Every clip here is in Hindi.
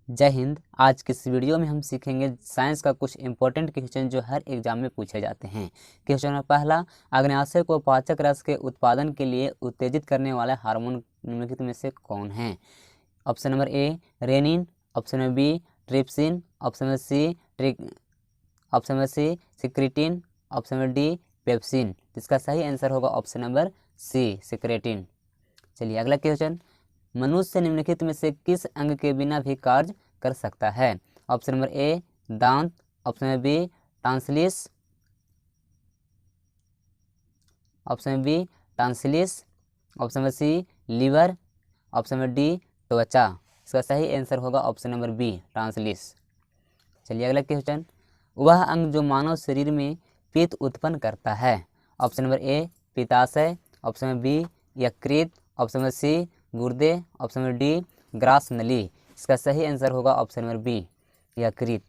जय हिंद। आज की इस वीडियो में हम सीखेंगे साइंस का कुछ इंपॉर्टेंट क्वेश्चन जो हर एग्जाम में पूछे जाते हैं। क्वेश्चन नंबर पहला, अग्न्याशय को पाचक रस के उत्पादन के लिए उत्तेजित करने वाले हार्मोन निम्नलिखित में से कौन है? Option number A renin, option number B trypsin, option number C secretin, option number D pepsin. इसका सही आंसर होगा ऑप्शन नंबर सी सिक्रेटिन। चलिए अगला क्वेश्चन, मनुष्य निम्नलिखित में से किस अंग के बिना भी कार्य कर सकता है? ऑप्शन नंबर ए दांत, option number B tonsils, option number B tonsils, option number C liver, option number D त्वचा। इसका सही आंसर होगा ऑप्शन नंबर बी टांसलिस। चलिए अगला क्वेश्चन, वह अंग जो मानव शरीर में पित्त उत्पन्न करता है? ऑप्शन नंबर ए पित्ताशय, ऑप्शन नंबर बी यकृत, ऑप्शन नंबर सी गुर्दे, ऑप्शन नंबर डी ग्रास नली। इसका सही आंसर होगा ऑप्शन नंबर बी यकृत।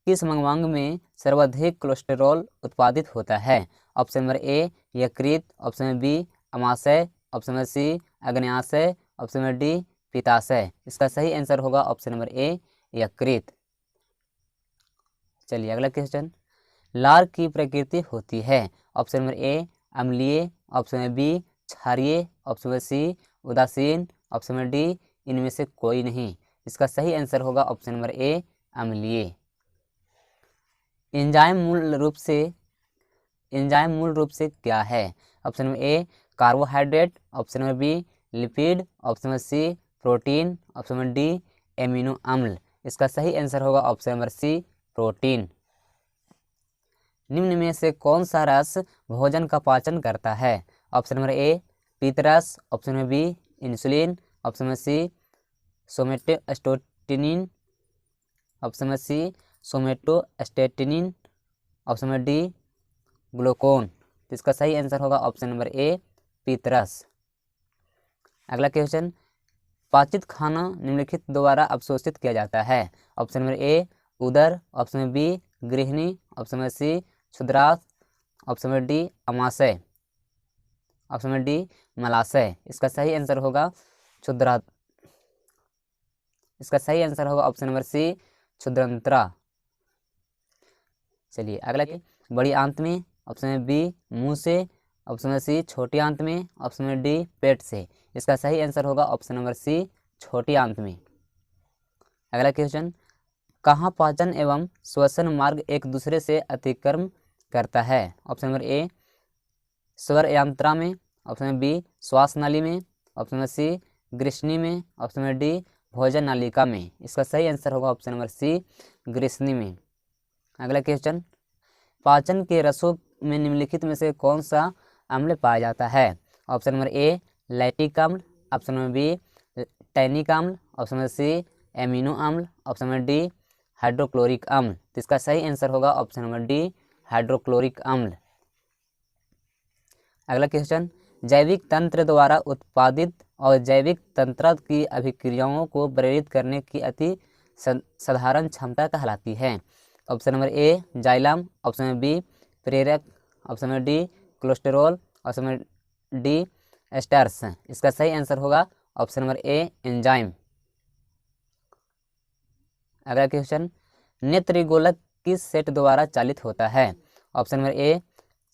किस अंग में सर्वाधिक कोलेस्ट्रॉल उत्पादित होता है? ऑप्शन नंबर ए यकृत, ऑप्शन नंबर बी अमाशय, ऑप्शन नंबर सी अग्न्याशय, ऑप्शन नंबर डी पित्ताशय। इसका सही आंसर होगा ऑप्शन नंबर ए यकृत। चलिए अगला क्वेश्चन, लार की प्रकृति होती है? ऑप्शन नंबर ए अम्लीय, ऑप्शन नंबर बी क्षारीय, ऑप्शन नंबर सी उदासीन, ऑप्शन नंबर डी इनमें से कोई नहीं। इसका सही आंसर होगा ऑप्शन नंबर ए अम्लीय। एंजाइम मूल रूप से क्या है? Option number A carbohydrate, option number B lipid, option number C protein, option number D amino अम्ल। इसका सही आंसर होगा ऑप्शन नंबर सी प्रोटीन। निम्न में से कौन सा रस भोजन का पाचन करता है? ऑप्शन नंबर ए पीतरस, option number B insulin, option number C somatostatin, option number C somatostatin, option number D glucagon. तो इसका सही आंसर होगा ऑप्शन नंबर ए पीतरस। अगला क्वेश्चन, पाचित खाना निम्नलिखित द्वारा अवशोषित किया जाता है? ऑप्शन नंबर ए उदर, ऑप्शन नंबर बी गृहिणी, ऑप्शन नंबर सी क्षुद्रांत, ऑप्शन नंबर डी अमाशय, ऑप्शन नंबर डी मलाशय। इसका सही आंसर होगा क्षुद्रांत। इसका सही आंसर होगा ऑप्शन नंबर सी क्षुद्रंत्रा। चलिए अगला के बड़ी आंत में, ऑप्शन नंबर बी मुंह से, ऑप्शन नंबर सी छोटी आंत में, ऑप्शन नंबर डी पेट से। इसका सही आंसर होगा ऑप्शन नंबर सी छोटी आंत में। अगला क्वेश्चन, कहाँ पाचन एवं श्वसन मार्ग एक दूसरे से अतिक्रमण करता है? ऑप्शन नंबर ए स्वर यांत्रा में, ऑप्शन नंबर बी श्वास नाली में, ऑप्शन नंबर सी ग्रीष्णी में, ऑप्शन नंबर डी भोजन नालिका में। इसका सही आंसर होगा ऑप्शन नंबर सी ग्रीष्णी में। अगला क्वेश्चन, पाचन के रसों में निम्नलिखित में से कौन सा अम्ल पाया जाता है? ऑप्शन नंबर ए लैक्टिक अम्ल, ऑप्शन नंबर बी टैनिक अम्ल, ऑप्शन नंबर सी एमिनो अम्ल, ऑप्शन नंबर डी हाइड्रोक्लोरिक अम्ल। तो इसका सही आंसर होगा ऑप्शन नंबर डी हाइड्रोक्लोरिक अम्ल। अगला क्वेश्चन, जैविक तंत्र द्वारा उत्पादित और जैविक तंत्र की अभिक्रियाओं को प्रेरित करने की अति साधारण क्षमता कहलाती है? Option number A xylem, option number B प्रेरक, option number D cholesterol, option number D esters. इसका सही आंसर होगा ऑप्शन नंबर ए एंजाइम। अगला क्वेश्चन, नेत्रिगोलक किस सेट द्वारा चालित होता है? ऑप्शन नंबर ए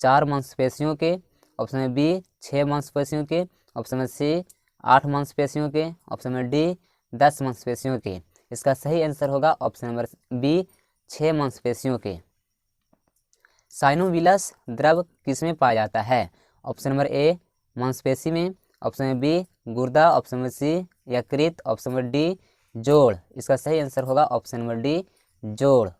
4 मांसपेशियों के, ऑप्शन नंबर बी 6 मांसपेशियों के, ऑप्शन नंबर सी 8 मांसपेशियों के, ऑप्शन नंबर डी 10 मांसपेशियों के। इसका सही आंसर होगा ऑप्शन नंबर बी 6 मांसपेशियों के। साइनोविलस द्रव किसमें पाया जाता है? ऑप्शन नंबर ए मांसपेशी में, ऑप्शन नंबर बी गुर्दा, ऑप्शन नंबर सी यकृत, ऑप्शन नंबर डी जोड़। इसका सही आंसर होगा ऑप्शन नंबर डी जोड़।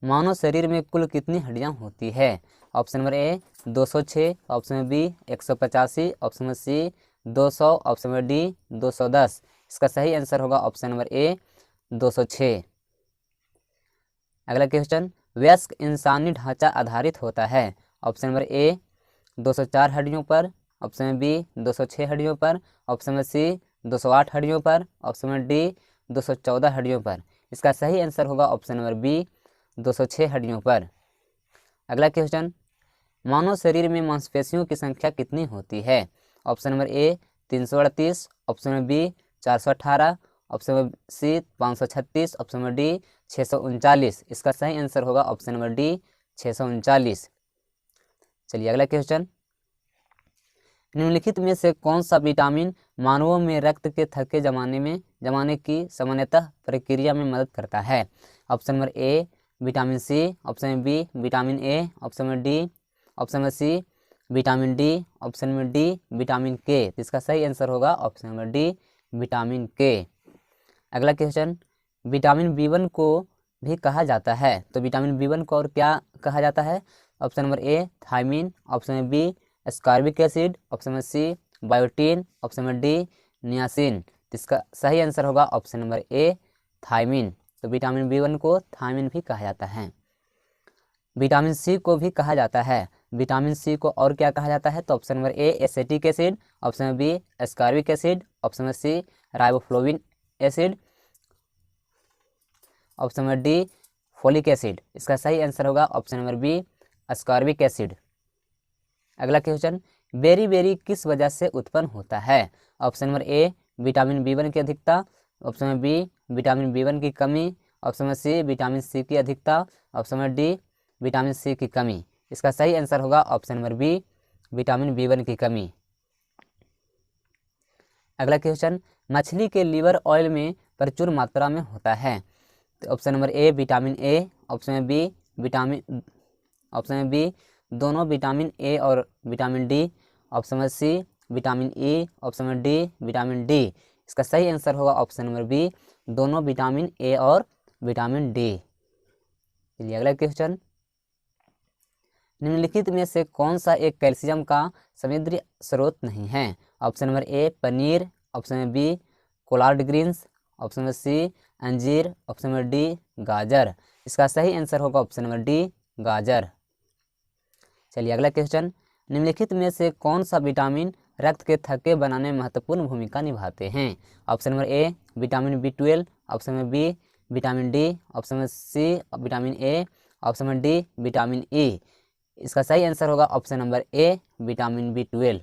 मानव शरीर में कुल कितनी हड्डियां होती है? Option number A 206, option number B 185, option number C 200, option number D 210। इसका सही आंसर होगा ऑप्शन नंबर ए 206। अगला क्वेश्चन, वयस्क इंसानी ढांचा आधारित होता है? ऑप्शन नंबर ए 204 हड्डियों पर, ऑप्शन नंबर बी 206 हड्डियों पर, ऑप्शन नंबर सी 208 हड्डियों पर, ऑप्शन नंबर डी 214 हड्डियों पर। इसका सही आंसर होगा ऑप्शन नंबर बी 206 हड्डियों पर। अगला क्वेश्चन, मानव शरीर में मांसपेशियों की संख्या कितनी होती है? Option number A 338, option number B 418, option number C 536, option number D 639। इसका सही आंसर होगा ऑप्शन नंबर डी 639। चलिए अगला क्वेश्चन, निम्नलिखित में से कौन सा विटामिन मानवों में रक्त के थक्के जमाने की सामान्यतः प्रक्रिया में मदद करता है? Option number A vitamin C, option number B vitamin A, option number D, option number C vitamin D, option number D vitamin K. तो इसका सही आंसर होगा ऑप्शन नंबर डी विटामिन के। अगला क्वेश्चन, विटामिन B1 को भी कहा जाता है, तो विटामिन B1 को और क्या कहा जाता है? Option number A thiamine, option number B ascorbic acid, option number C biotin, option number D niacin. तो इसका सही आंसर होगा ऑप्शन नंबर ए थायमिन। तो विटामिन B1 को थायमिन भी कहा जाता है। विटामिन सी को भी कहा जाता है, विटामिन सी को और क्या कहा जाता है? तो option number A acetic acid, option number B ascorbic acid, option number C riboflavin acid, option number D folic acid. इसका सही आंसर होगा option number B ascorbic acid. अगला क्वेश्चन, बेरी किस वजह से उत्पन्न होता है? Option number A vitamin B1 की अधिकता, option number B vitamin B1 की कमी, option number C vitamin C की अधिकता, option number D vitamin C की कमी। इसका सही आंसर होगा option number B vitamin B1 की कमी। अगला क्वेश्चन, मछली के लीवर ऑयल में प्रचुर मात्रा में होता है, तो option number A vitamin A, option number B option number B दोनों विटामिन ए और vitamin D, option number C vitamin E, option number D vitamin D. इसका सही आंसर होगा ऑप्शन नंबर बी दोनों विटामिन ए और विटामिन डी। चलिए अगला क्वेश्चन, निम्नलिखित में से कौन सा एक कैल्शियम का समृद्ध स्रोत नहीं है? Option number A paneer, option number B collard greens, option number C अंजीर, ऑप्शन नंबर डी गाजर। इसका सही आंसर होगा ऑप्शन नंबर डी गाजर। चलिए अगला क्वेश्चन, निम्नलिखित में से कौन सा विटामिन रक्त के थक्के बनाने में महत्वपूर्ण भूमिका निभाते हैं? Option number A vitamin B12, option number B vitamin D, option number C vitamin A, option number D vitamin E. इसका सही आंसर होगा option number A vitamin B12।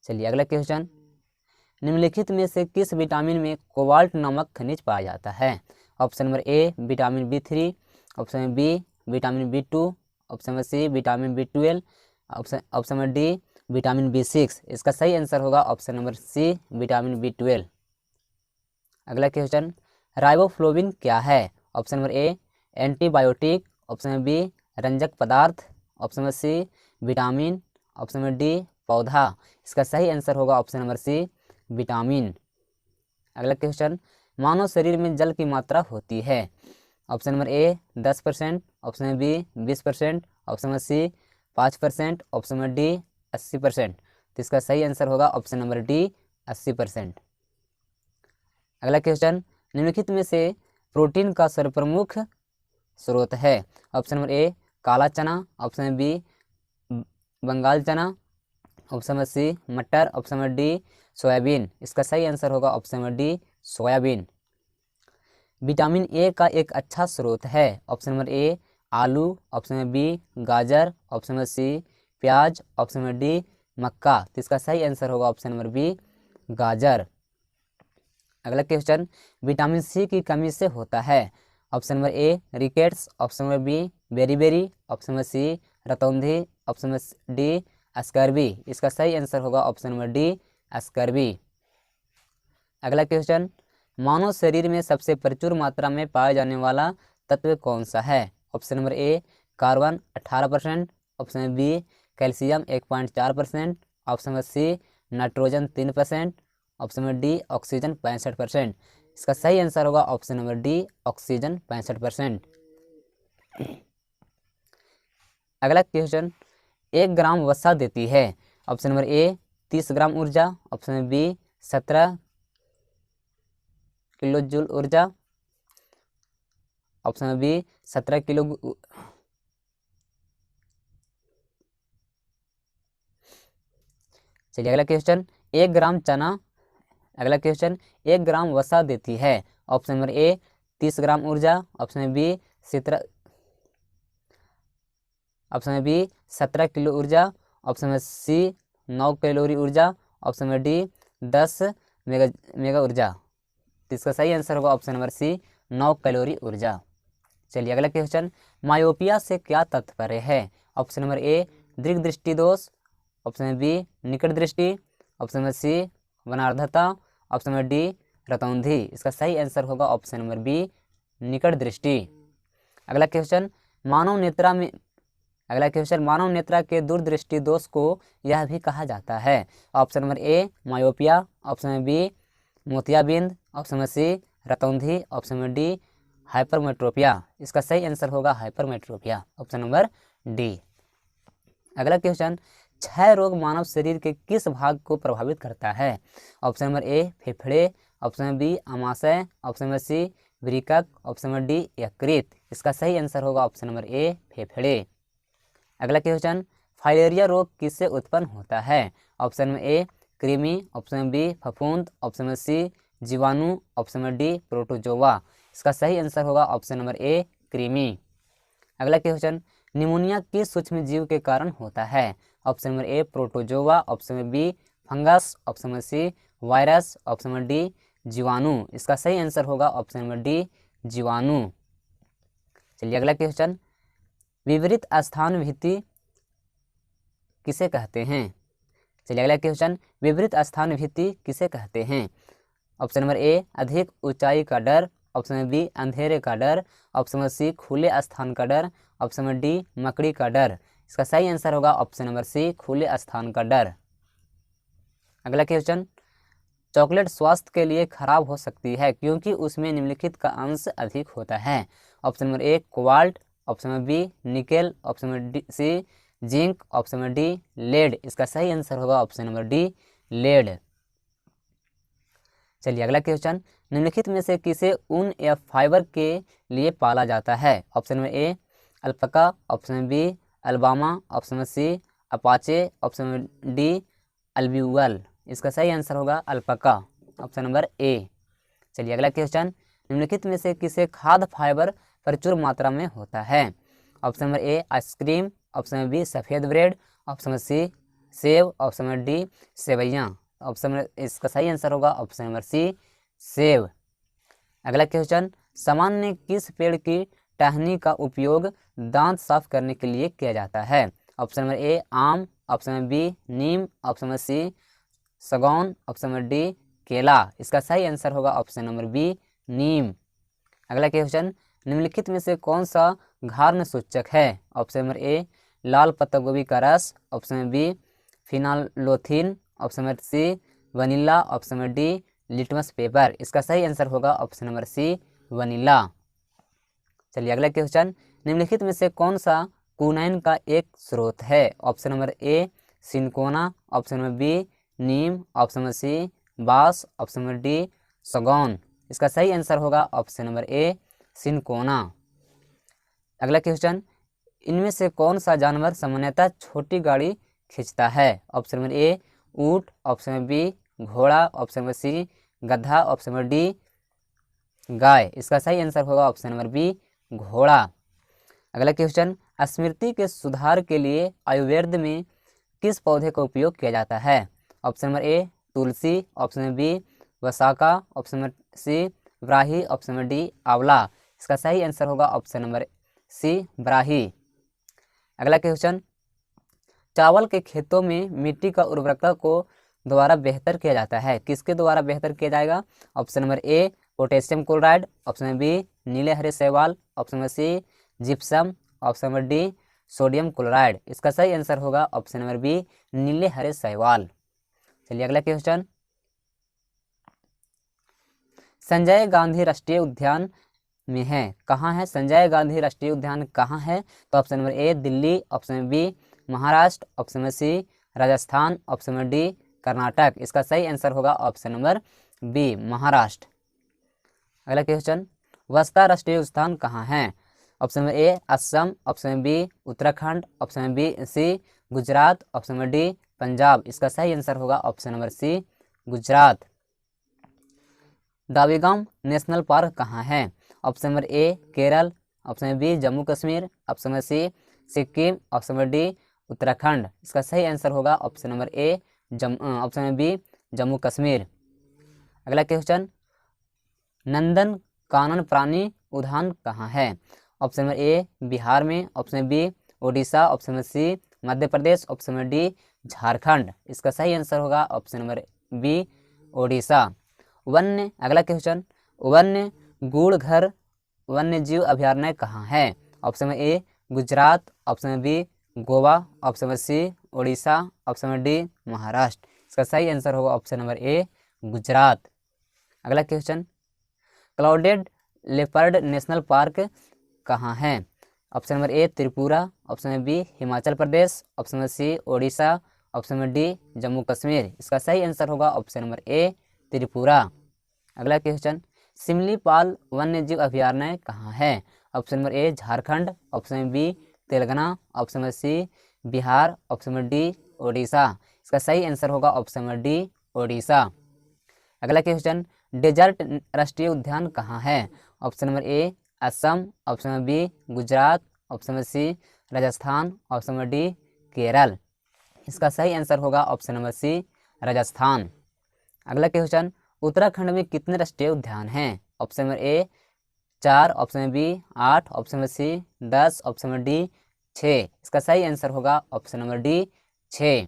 चलिए अगला क्वेश्चन, निम्नलिखित में से किस विटामिन में कोबाल्ट नामक खनिज पाया जाता है? Option number A vitamin B3, option number B vitamin B2, option number C vitamin B12, option number D vitamin B6। इसका सही आंसर होगा option number C vitamin B12। अगला क्वेश्चन, राइबोफ्लोविन क्या है? Option number A antibiotic, option number B रंजक पदार्थ, option number C vitamin, option number D पौधा। इसका सही आंसर होगा ऑप्शन नंबर सी विटामिन। अगला क्वेश्चन, मानव शरीर में जल की मात्रा होती है? Option number A 10%, option number B 20%, option number C 5%, option number D 80%। तो इसका सही आंसर होगा ऑप्शन नंबर डी 80%। अगला क्वेश्चन, निम्नलिखित में से प्रोटीन का सर्वप्रमुख स्रोत है? ऑप्शन नंबर ए काला चना, ऑप्शन नंबर बी बंगाल चना, ऑप्शन नंबर सी मटर, ऑप्शन नंबर डी सोयाबीन। इसका सही आंसर होगा option number D soybean. Vitamin A का एक अच्छा स्रोत है? ऑप्शन नंबर ए आलू, ऑप्शन नंबर बी गाजर, ऑप्शन नंबर सी प्याज, ऑप्शन नंबर डी मक्का। तो इसका सही आंसर होगा ऑप्शन नंबर बी गाजर। अगला क्वेश्चन, विटामिन सी की कमी से होता है? Option number A rickets, option number B बेरी, ऑप्शन नंबर सी रतौंधी, ऑप्शन नंबर डी स्कर्वी। इसका सही आंसर होगा ऑप्शन नंबर डी स्कर्वी। अगला क्वेश्चन, मानव शरीर में सबसे प्रचुर मात्रा में पाया जाने वाला तत्व कौन सा है? Option number A carbon 18%, option number B calcium 1.4%, option number C nitrogen 3%, option number D oxygen 65%। इसका सही आंसर होगा ऑप्शन नंबर डी ऑक्सीजन 65%। अगला क्वेश्चन, 1 ग्राम वसा देती है? ऑप्शन नंबर ए 30 ग्राम ऊर्जा, option number B 17 kilo joule ऊर्जा, ऑप्शन नंबर बी 17 किलो। चलिए अगला क्वेश्चन, 1 ग्राम चना, अगला क्वेश्चन 1 ग्राम वसा देती है? ऑप्शन नंबर ए 30 ग्राम ऊर्जा, ऑप्शन नंबर बी 17 किलो ऊर्जा, ऑप्शन नंबर सी 9 कैलोरी ऊर्जा, ऑप्शन नंबर डी 10 मेगा ऊर्जा। तो इसका सही आंसर होगा ऑप्शन नंबर सी 9 कैलोरी ऊर्जा। चलिए अगला क्वेश्चन, मायोपिया से क्या तात्पर्य है? ऑप्शन नंबर ए दीर्घ दृष्टि दोष, ऑप्शन नंबर बी निकट दृष्टि, ऑप्शन नंबर सी वनार्धता, ऑप्शन नंबर डी रतौंधी। इसका सही आंसर होगा ऑप्शन नंबर बी निकट दृष्टि। अगला क्वेश्चन, मानव नेत्रा के दूरदृष्टि दोष को यह भी कहा जाता है। Option number A myopia, option number B मोतियाबिंद, ऑप्शन नंबर सी रतौंधी, ऑप्शन नंबर डी हाइपरमेट्रोपिया। इसका सही आंसर होगा हाइपरमेट्रोपिया, ऑप्शन नंबर डी। अगला क्वेश्चन, क्षय रोग मानव शरीर के किस भाग को प्रभावित करता है? ऑप्शन नंबर ए फेफड़े, ऑप्शन नंबर बी आमाशय, ऑप्शन नंबर सी वृक्क, ऑप्शन नंबर डी यकृत। इसका सही आंसर होगा ऑप्शन नंबर ए फेफड़े। अगला क्वेश्चन, फाइलेरिया रोग किससे उत्पन्न होता है? ऑप्शन नंबर ए कृमि, ऑप्शन नंबर बी फफूंद, ऑप्शन नंबर सी जीवाणु, ऑप्शन नंबर डी प्रोटोजोआ। इसका सही आंसर होगा ऑप्शन नंबर ए कृमि। अगला क्वेश्चन, निमोनिया किस सूक्ष्म जीव के कारण होता है? Option number A protozoa, option number B fungus, option number C virus, option number D जीवाणु। इसका सही आंसर होगा ऑप्शन नंबर डी जीवाणु। चलिए अगला क्वेश्चन, विपरीत स्थान भीति किसे कहते हैं? चलिए अगला क्वेश्चन, विपरीत स्थान भीति किसे कहते हैं? ऑप्शन नंबर ए अधिक ऊंचाई का डर, ऑप्शन नंबर बी अंधेरे का डर, ऑप्शन नंबर सी खुले स्थान का डर, ऑप्शन नंबर डी मकड़ी का डर। इसका सही आंसर होगा ऑप्शन नंबर सी खुले स्थान का डर। अगला क्वेश्चन, चॉकलेट स्वास्थ्य के लिए खराब हो सकती है क्योंकि उसमें निम्नलिखित का अंश अधिक होता है। Option number A cobalt, option number B nickel, option number C zinc, option number D lead. इसका सही आंसर होगा ऑप्शन नंबर डी लेड। चलिए अगला क्वेश्चन, निम्नलिखित में से किसे ऊन या फाइबर के लिए पाला जाता है? Option number A alpaca, option number B Alabama, option number C Apache, option number D अल्बिउल। इसका सही आंसर होगा अल्पका, ऑप्शन नंबर ए। चलिए अगला क्वेश्चन, निम्नलिखित में से किसे खाद्य फाइबर प्रचुर मात्रा में होता है? Option number A ice cream, option number B सफ़ेद ब्रेड, ऑप्शन नंबर सी सेब, ऑप्शन नंबर डी सेवैयाँ। ऑप्शन नंबर इसका सही आंसर होगा ऑप्शन नंबर सी सेब। अगला क्वेश्चन, सामान्य किस पेड़ की टहनी का उपयोग दांत साफ करने के लिए किया जाता है? ऑप्शन नंबर ए आम, option number B neem, option number सी सागौन, ऑप्शन नंबर डी केला। इसका सही आंसर होगा ऑप्शन नंबर बी नीम। अगला क्वेश्चन, निम्नलिखित में से कौन सा घार्ण सूचक है? ऑप्शन नंबर ए लाल पत्ता गोभी का रस, option number B phenolphthalein, option number C vanilla, option number D litmus paper. इसका सही आंसर होगा ऑप्शन नंबर सी वनीला। चलिए अगला क्वेश्चन, निम्नलिखित में से कौन सा कुनैन का एक स्रोत है? Option number A cinchona, option number B neem, option number C बांस, ऑप्शन नंबर डी सागौन। इसका सही आंसर होगा ऑप्शन नंबर ए सिनकोना। अगला क्वेश्चन, इनमें से कौन सा जानवर सामान्यतः छोटी गाड़ी खींचता है? ऑप्शन नंबर ए ऊँट, ऑप्शन नंबर बी घोड़ा, ऑप्शन नंबर सी गधा, ऑप्शन नंबर डी गाय। इसका सही आंसर होगा ऑप्शन नंबर बी घोड़ा। अगला क्वेश्चन, स्मृति के सुधार के लिए आयुर्वेद में किस पौधे का उपयोग किया जाता है? ऑप्शन नंबर ए तुलसी, ऑप्शन नंबर बी वसाका, ऑप्शन नंबर सी ब्राही, ऑप्शन नंबर डी आंवला। इसका सही आंसर होगा ऑप्शन नंबर सी ब्राही। अगला क्वेश्चन, चावल के खेतों में मिट्टी का उर्वरकता को द्वारा बेहतर किया जाता है, किसके द्वारा बेहतर किया जाएगा? Option number A potassium chloride, option number B नीले हरे शैवाल, option number C gypsum, option number D sodium chloride. इसका सही आंसर होगा ऑप्शन नंबर बी नीले हरे शैवाल। चलिए अगला क्वेश्चन, संजय गांधी राष्ट्रीय उद्यान में है कहाँ है? संजय गांधी राष्ट्रीय उद्यान कहाँ है? तो option number A Delhi, option number B Maharashtra, option number C Rajasthan, option number D Karnataka. इसका सही आंसर होगा ऑप्शन नंबर बी महाराष्ट्र। अगला क्वेश्चन, वस्ता राष्ट्रीय उद्यान कहाँ है? Option number A Assam, option number B Uttarakhand, option number B C Gujarat, option number D Punjab. इसका सही आंसर होगा option number C Gujarat. Dachigam national park कहाँ है? Option number A Kerala, option number B Jammu Kashmir, option number C Sikkim, option number D Uttarakhand. इसका सही आंसर होगा option number A option number B Jammu Kashmir. अगला क्वेश्चन, नंदन कानन प्राणी उद्यान कहाँ है? ऑप्शन नंबर ए बिहार में, option number B Orissa, option number C Madhya Pradesh, option number D Jharkhand. इसका सही आंसर होगा ऑप्शन नंबर बी उड़ीसा। अगला क्वेश्चन, वन्य गूढ़घर वन्य जीव अभयारण्य कहाँ है? Option number A Gujarat, option number B Goa, option number C Orissa, option number D Maharashtra. इसका सही आंसर होगा ऑप्शन नंबर ए गुजरात। अगला question, clouded leopard national park कहाँ है? Option number A Tripura, option number B Himachal Pradesh, option number C Odisha, option number D Jammu Kashmir. इसका सही आंसर होगा ऑप्शन नंबर ए त्रिपुरा। अगला क्वेश्चन, सिमलीपाल वन्यजीव अभयारण्य कहाँ है? Option number A Jharkhand, option number B Telangana, option number C Bihar, option number D Odisha. इसका सही आंसर होगा ऑप्शन नंबर डी ओडिशा। अगला क्वेश्चन, डेजर्ट राष्ट्रीय उद्यान कहाँ है? Option number A Assam, option number B Gujarat, option number C Rajasthan, option number D Kerala. इसका सही आंसर होगा ऑप्शन नंबर सी राजस्थान। अगला क्वेश्चन, उत्तराखंड में कितने राष्ट्रीय उद्यान हैं? Option number A 4, option number B 8, option number C 10, option number D 6। इसका सही आंसर होगा ऑप्शन नंबर डी 6।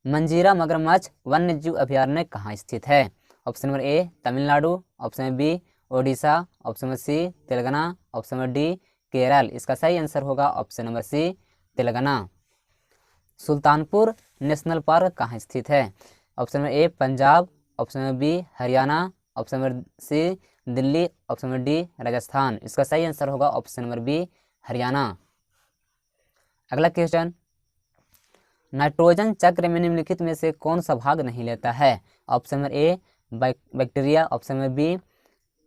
मंजीरा मगरमच्छ वन्य जीव अभयारण्य कहाँ स्थित है? Option number A Tamil Nadu, option number B Odisha, option number C Telangana, option number D Kerala. इसका सही आंसर होगा option number C Telangana. Sultanpur national park कहाँ स्थित है? Option number A Punjab, option number B Haryana, option number C Delhi, option number D Rajasthan. इसका सही आंसर होगा ऑप्शन नंबर बी हरियाणा। अगला क्वेश्चन, नाइट्रोजन चक्र में निम्नलिखित में से कौन सा भाग नहीं लेता है? Option number A bacteria, option number B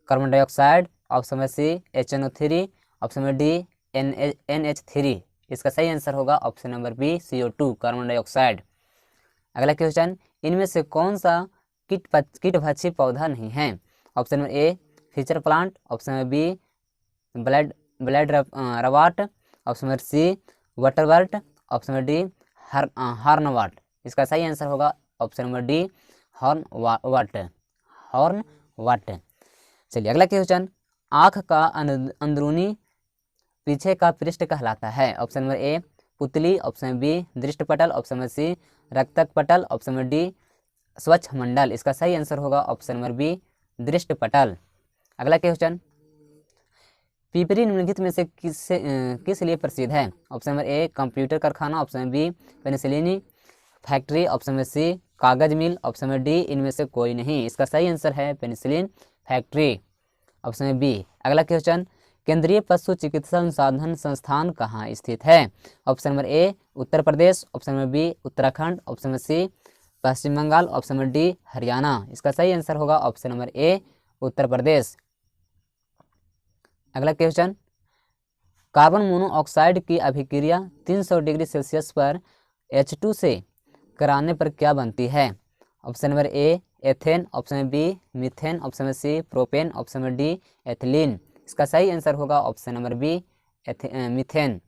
carbon dioxide, option number C HNO3, option number D NH3। इसका सही आंसर होगा option number B CO2 carbon dioxide. अगला क्वेश्चन, इनमें से कौन सा कीटभक्षी पौधा नहीं है? Option number A pitcher plant, option number B bladderwort, option number C waterwort, option number D hornwort. इसका सही आंसर होगा ऑप्शन नंबर डी हॉर्नवाट। चलिए अगला क्वेश्चन, आँख का अंदरूनी पीछे का पृष्ठ कहलाता है? ऑप्शन नंबर ए पुतली, ऑप्शन नंबर बी दृष्टपटल, ऑप्शन नंबर सी रक्तक पटल, ऑप्शन नंबर डी स्वच्छ मंडल। इसका सही आंसर होगा ऑप्शन नंबर बी दृष्टपटल। अगला क्वेश्चन, पिपरी निम्नलिखित में से किस लिए प्रसिद्ध है? ऑप्शन नंबर ए कंप्यूटर कारखाना, option number B penicillin factory, option number C कागज मिल, ऑप्शन नंबर डी इनमें से कोई नहीं। इसका सही आंसर है penicillin factory, option number B. अगला क्वेश्चन, केंद्रीय पशु चिकित्सा अनुसंधान संस्थान कहाँ स्थित है? Option number A Uttar Pradesh, option number B Uttarakhand, option number C Paschim Bengal, option number D Haryana. इसका सही आंसर होगा ऑप्शन नंबर ए उत्तर प्रदेश। अगला क्वेश्चन, कार्बन मोनोऑक्साइड की अभिक्रिया 300 डिग्री सेल्सियस पर H2 से कराने पर क्या बनती है? Option number A ethane, option number B methane, option number C propane, option number D ethylene. इसका सही आंसर होगा ऑप्शन नंबर बी मीथेन।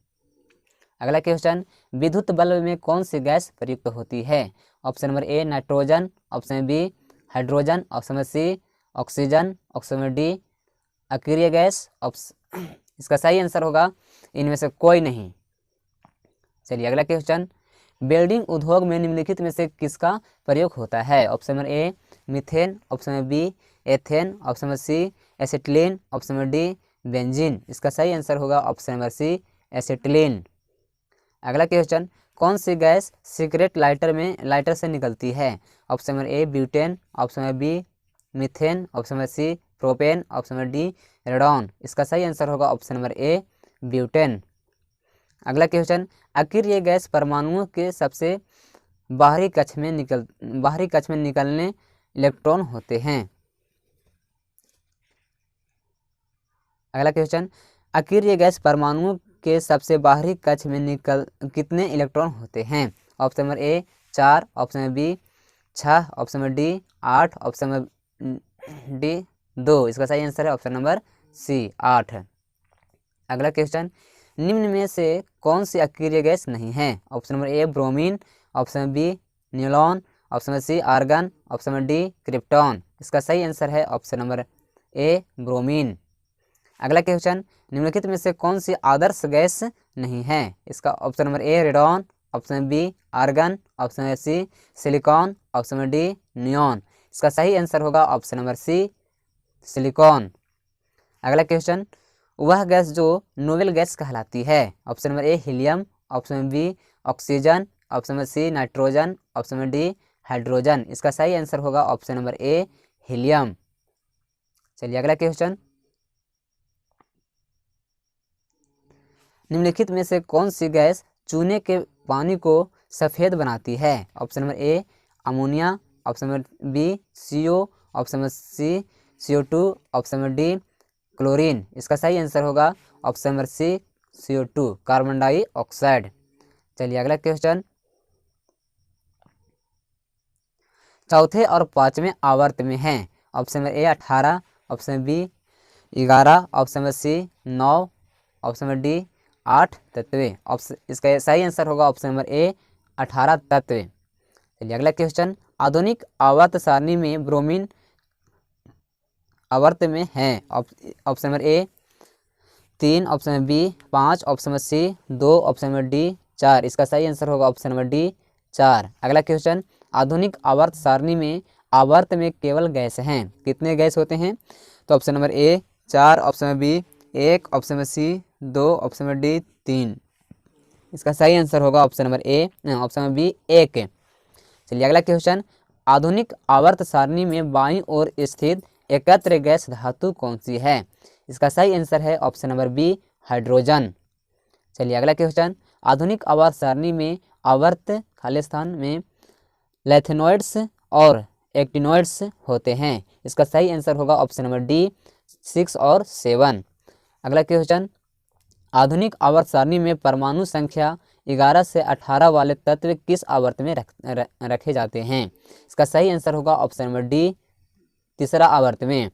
अगला क्वेश्चन, विद्युत बल्ब में कौन सी गैस प्रयुक्त होती है? Option number A nitrogen, option number B hydrogen, option number C oxygen, option number D अक्रिय गैस। इसका सही आंसर होगा इनमें से कोई नहीं। चलिए अगला क्वेश्चन, बिल्डिंग उद्योग में निम्नलिखित में से किसका प्रयोग होता है? Option number A methane, option number B ethane, option number C acetylene, option number D benzene. इसका सही आंसर होगा ऑप्शन नंबर सी एसिटिलीन। अगला क्वेश्चन, कौन सी गैस सिगरेट लाइटर से निकलती है? Option number A butane, option number B methane, option number C propane, option number D radon. इसका सही आंसर होगा ऑप्शन नंबर ए ब्यूटेन। अगला क्वेश्चन, आखिर ये गैस परमाणुओं के सबसे बाहरी कक्ष में निकलने इलेक्ट्रॉन होते हैं। अगला क्वेश्चन, आखिर ये गैस परमाणुओं के सबसे बाहरी कक्ष में कितने इलेक्ट्रॉन होते हैं? Option number A 4, option number B 6, option number D 8, option number D 2। इसका सही आंसर है ऑप्शन नंबर सी 8। अगला क्वेश्चन, निम्न में से कौन सी अक्रिय गैस नहीं है? Option number A bromine, option number B न्यूलॉन, option number C argon, option number D krypton. इसका सही आंसर है ऑप्शन नंबर ए ब्रोमीन। अगला क्वेश्चन, निम्नलिखित में से कौन सी आदर्श गैस नहीं है? इसका option number A radon, option B argon, option C silicon, option D neon. इसका सही आंसर होगा ऑप्शन नंबर सी सिलिकॉन। अगला क्वेश्चन, वह गैस जो नोबेल गैस कहलाती है? Option number A helium, option B oxygen, option number C nitrogen, option number D hydrogen. इसका सही आंसर होगा ऑप्शन नंबर ए हीलियम। चलिए अगला क्वेश्चन, निम्नलिखित में से कौन सी गैस चूने के पानी को सफ़ेद बनाती है? Option number A ammonia, option number B CO, option number C CO2, option number D chlorine. इसका सही आंसर होगा option number C CO2 carbon dioxide. चलिए अगला क्वेश्चन, चौथे और पांचवें आवर्त में है? Option number A 18, option B 11, option number C 9, option number D 8 तत्व। ऑप्शन इसका सही आंसर होगा ऑप्शन नंबर ए 18 तत्व। चलिए अगला क्वेश्चन, आधुनिक आवर्त सारणी में ब्रोमीन आवर्त में है? Option number A 3, option number B 5, option number C 2, option number D 4। इसका सही आंसर होगा ऑप्शन नंबर डी 4। अगला क्वेश्चन, आधुनिक आवर्त सारणी में आवर्त में केवल गैस हैं, कितने गैस होते हैं? तो option number A 4, option number B 1, option number C 2, option number D 3। इसका सही आंसर होगा option number A option number B 1। चलिए अगला क्वेश्चन, आधुनिक आवर्त सारणी में बाईं ओर स्थित एकत्र गैस धातु कौन सी है? इसका सही आंसर है ऑप्शन नंबर बी हाइड्रोजन। चलिए अगला क्वेश्चन, आधुनिक आवर्त सारणी में आवर्त खाली स्थान में लैथेनॉइड्स और एक्टिनॉइड्स होते हैं। इसका सही आंसर होगा ऑप्शन नंबर डी 6 और 7। अगला क्वेश्चन, आधुनिक आवर्त सारणी में परमाणु संख्या 11 से 18 वाले तत्व किस आवर्त में रखे जाते हैं? इसका सही आंसर होगा ऑप्शन नंबर डी तीसरा आवर्त में।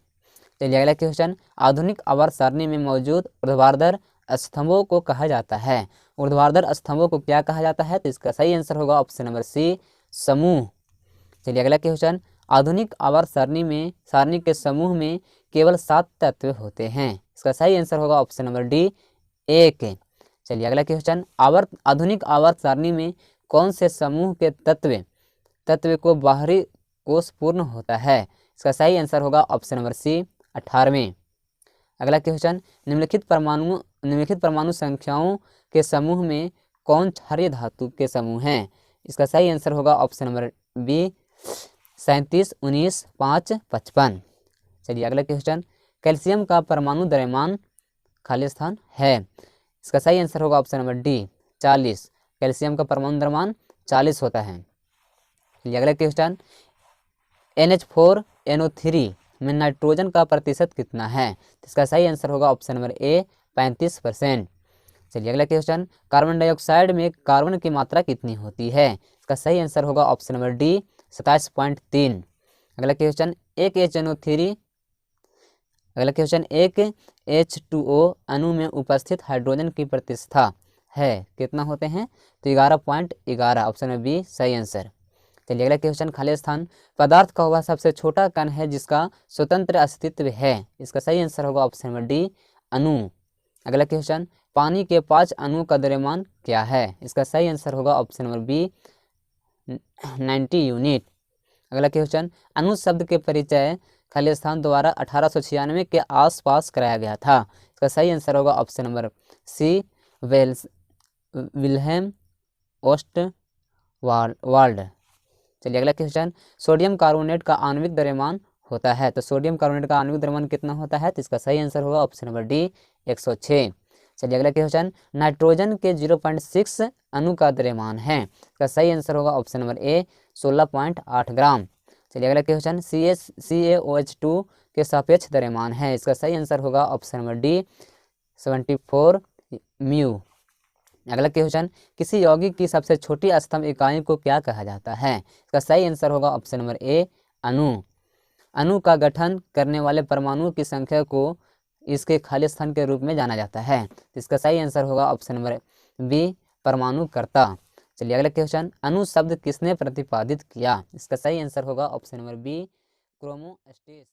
चलिए अगला क्वेश्चन, आधुनिक आवर्त सारणी में मौजूद ऊर्ध्वाधर स्तंभों को कहा जाता है? ऊर्ध्वाधर स्तंभों को क्या कहा जाता है? तो इसका सही आंसर होगा ऑप्शन नंबर सी समूह। चलिए अगला क्वेश्चन, आधुनिक आवर्त सारणी के समूह में केवल 7 तत्व होते हैं। इसका सही आंसर होगा ऑप्शन नंबर डी 1। चलिए अगला क्वेश्चन, आधुनिक आवर्त सारणी में कौन से समूह के तत्व को बाहरी कोश पूर्ण होता है? इसका सही आंसर होगा ऑप्शन नंबर सी 18वें। अगला क्वेश्चन, निम्नलिखित परमाणु संख्याओं के समूह में कौन क्षारीय धातु के समूह हैं? इसका सही आंसर होगा ऑप्शन नंबर बी 37, 19, 5, 55। चलिए अगला क्वेश्चन, कैल्शियम का परमाणु द्रव्यमान खाली स्थान है? इसका सही आंसर होगा ऑप्शन नंबर डी 40। कैल्शियम का परमाणु द्रव्यमान 40 होता है। चलिए अगला क्वेश्चन, NH4NO3 में नाइट्रोजन का प्रतिशत कितना है? इसका सही आंसर होगा ऑप्शन नंबर ए 35%। चलिए अगला क्वेश्चन, कार्बन डाइऑक्साइड में कार्बन की मात्रा कितनी होती है? इसका सही आंसर होगा ऑप्शन नंबर डी 27.3। अगला क्वेश्चन, एक H2O अणु में उपस्थित हाइड्रोजन की प्रतिष्ठा है कितना होते हैं? तो 11.11। ऑप्शन नंबर बी सही आंसर। चलिए अगला क्वेश्चन, खाली स्थान पदार्थ का वह सबसे छोटा कण है जिसका स्वतंत्र अस्तित्व है? इसका सही आंसर होगा ऑप्शन नंबर डी अणु। अगला क्वेश्चन, पानी के 5 अणुओं का द्रव्यमान क्या है? इसका सही आंसर होगा ऑप्शन नंबर बी 90 यूनिट। अगला क्वेश्चन, अणु शब्द के परिचय खाली स्थान द्वारा 1896 के आसपास कराया गया था? इसका सही आंसर होगा option number C Wilhelm Ostwald. चलिए अगला क्वेश्चन, सोडियम कार्बोनेट का आणविक द्रव्यमान होता है? तो सोडियम कार्बोनेट का आणविक द्रव्यमान कितना होता है? तो इसका सही आंसर होगा ऑप्शन नंबर डी 106। चलिए अगला क्वेश्चन, नाइट्रोजन के 0.6 अणु का द्रव्यमान है? इसका सही आंसर होगा ऑप्शन नंबर ए 16.8 ग्राम। चलिए अगला क्वेश्चन, CaOH2 के सापेक्ष द्रव्यमान है? इसका सही आंसर होगा ऑप्शन नंबर डी 74 म्यू। अगला क्वेश्चन, किसी यौगिक की सबसे छोटी स्तंभ इकाई को क्या कहा जाता है? इसका सही आंसर होगा ऑप्शन नंबर ए अणु। अणु का गठन करने वाले परमाणुओं की संख्या को इसके खाली स्थान के रूप में जाना जाता है। इसका सही आंसर होगा ऑप्शन नंबर बी परमाणुकर्ता। चलिए अगला क्वेश्चन, अणु शब्द किसने प्रतिपादित किया? इसका सही आंसर होगा ऑप्शन नंबर बी क्रोमोस्टेस।